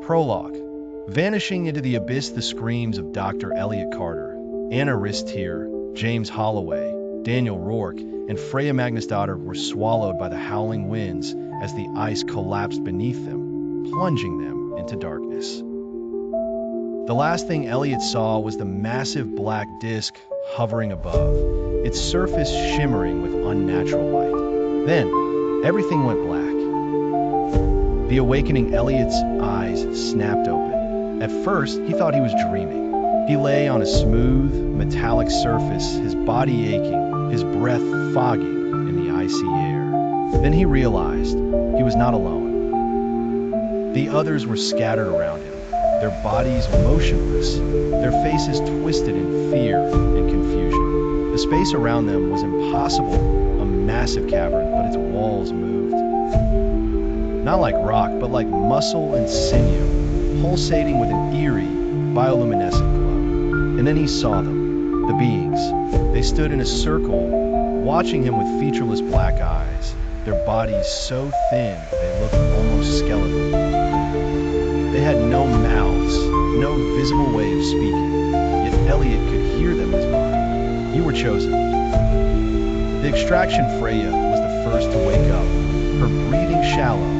Prologue. Vanishing into the abyss, the screams of Dr. Elliot Carter, Anna Ristier, James Holloway, Daniel Rourke, and Freya Magnusdottir were swallowed by the howling winds as the ice collapsed beneath them, plunging them into darkness. The last thing Elliot saw was the massive black disk hovering above, its surface shimmering with unnatural light. Then, everything went black. The awakening Elliot's eyes snapped open. At first, he thought he was dreaming. He lay on a smooth, metallic surface, his body aching, his breath fogging in the icy air. Then he realized he was not alone. The others were scattered around him, their bodies motionless, their faces twisted in fear and confusion. The space around them was impossible, a massive cavern, but its walls moved. Not like rock, but like muscle and sinew, pulsating with an eerie, bioluminescent glow. And then he saw them, the beings. They stood in a circle, watching him with featureless black eyes, their bodies so thin they looked almost skeletal. They had no mouths, no visible way of speaking, yet Elliot could hear them in his mind. You were chosen. The extraction Freya was the first to wake up, her breathing shallow,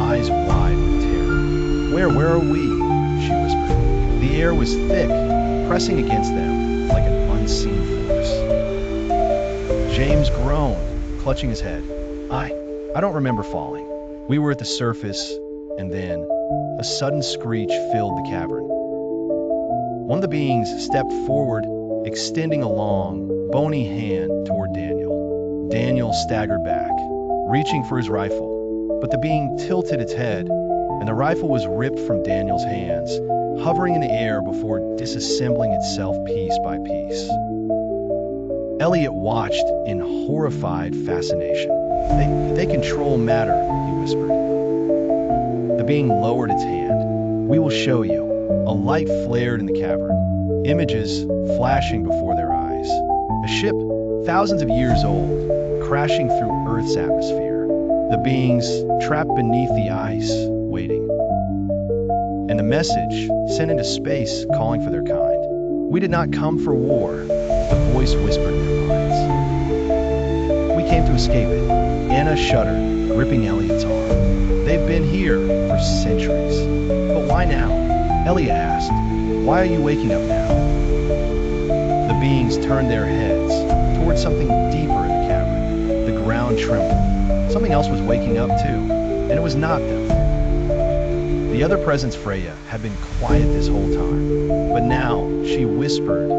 eyes wide with terror. Where are we? She whispered. The air was thick, pressing against them like an unseen force. James groaned, clutching his head. I don't remember falling. We were at the surface, and then a sudden screech filled the cavern. One of the beings stepped forward, extending a long, bony hand toward Daniel. Daniel staggered back, reaching for his rifle. But the being tilted its head, and the rifle was ripped from Daniel's hands, hovering in the air before disassembling itself piece by piece. Elliot watched in horrified fascination. They control matter, he whispered. The being lowered its hand. We will show you. A light flared in the cavern, images flashing before their eyes. A ship, thousands of years old, crashing through Earth's atmosphere. The beings trapped beneath the ice, waiting. And the message sent into space calling for their kind. We did not come for war, the voice whispered in their minds. We came to escape it. Anna shuddered, gripping Elliot's arm. They've been here for centuries. But why now? Elliot asked. Why are you waking up now? The beings turned their heads towards something deeper in the cavern. The ground trembled. Something else was waking up too, and it was not them. The other presence, Freya, had been quiet this whole time, but now she whispered,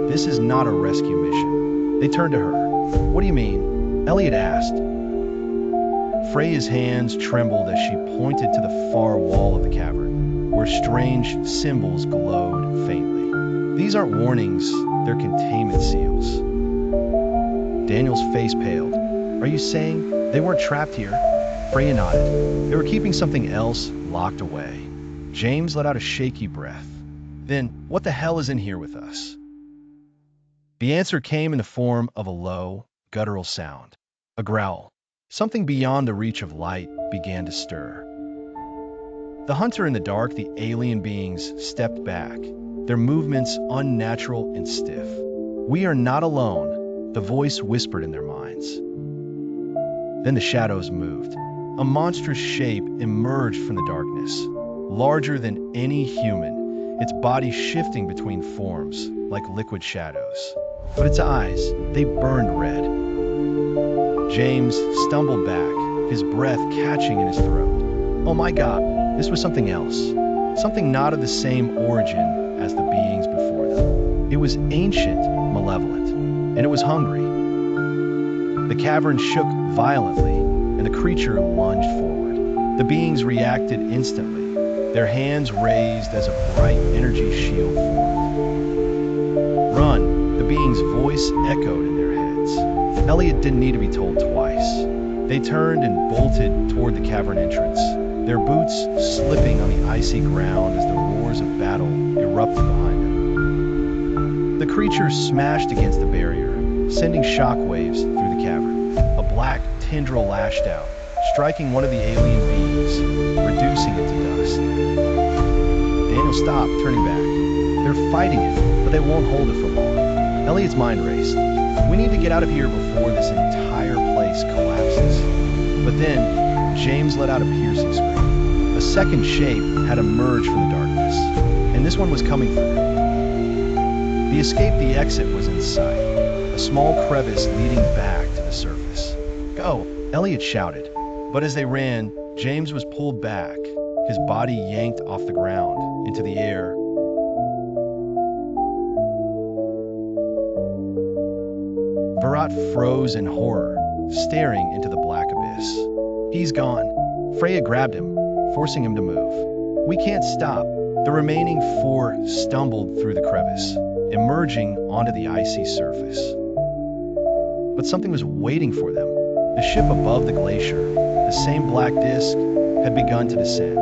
"This is not a rescue mission." They turned to her. "What do you mean?" Elliot asked. Freya's hands trembled as she pointed to the far wall of the cavern, where strange symbols glowed faintly. These aren't warnings, they're containment seals. Daniel's face paled. Are you saying they weren't trapped here? Freya nodded. They were keeping something else locked away. James let out a shaky breath. Then, what the hell is in here with us? The answer came in the form of a low, guttural sound. A growl. Something beyond the reach of light began to stir. The hunter in the dark, the alien beings, stepped back, their movements unnatural and stiff. We are not alone, the voice whispered in their minds. Then the shadows moved. A monstrous shape emerged from the darkness, larger than any human, its body shifting between forms like liquid shadows. But its eyes, they burned red. James stumbled back, his breath catching in his throat. Oh my God, this was something else. Something not of the same origin as the beings before them. It was ancient, malevolent, and it was hungry. The cavern shook violently, and the creature lunged forward. The beings reacted instantly, their hands raised as a bright energy shield formed. Run, the being's voice echoed in their heads. Elliot didn't need to be told twice. They turned and bolted toward the cavern entrance, their boots slipping on the icy ground as the roars of battle erupted behind them. The creature smashed against the barrier, sending shockwaves through the cavern. A black tendril lashed out, striking one of the alien beings, reducing it to dust. Daniel stopped, turning back. They're fighting it, but they won't hold it for long. Elliot's mind raced. We need to get out of here before this entire place collapses. But then, James let out a piercing scream. A second shape had emerged from the darkness, and this one was coming for them. The exit was in sight, a small crevice leading back to the surface. Go, Elliot shouted. But as they ran, James was pulled back, his body yanked off the ground into the air. Virat froze in horror, staring into the black abyss. He's gone. Freya grabbed him, forcing him to move. We can't stop. The remaining four stumbled through the crevice, emerging onto the icy surface. But something was waiting for them. The ship above the glacier, the same black disk, had begun to descend.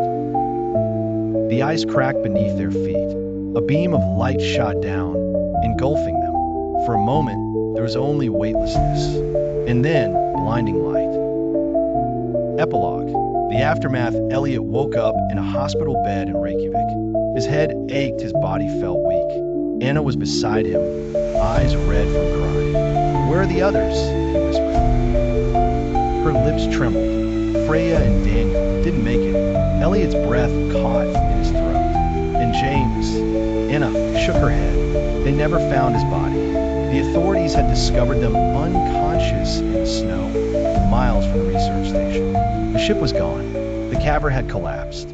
The ice cracked beneath their feet. A beam of light shot down, engulfing them. For a moment, there was only weightlessness, and then blinding light. Epilogue. The aftermath. Elliot woke up in a hospital bed in Reykjavik. His head ached, his body felt weak. Anna was beside him, eyes red from crying. Where are the others? He whispered. Her lips trembled. Freya and Daniel didn't make it. Elliot's breath caught in his throat. And James. Anna shook her head. They never found his body. The authorities had discovered them unconscious in the snow, miles from the research station. The ship was gone. The cavern had collapsed.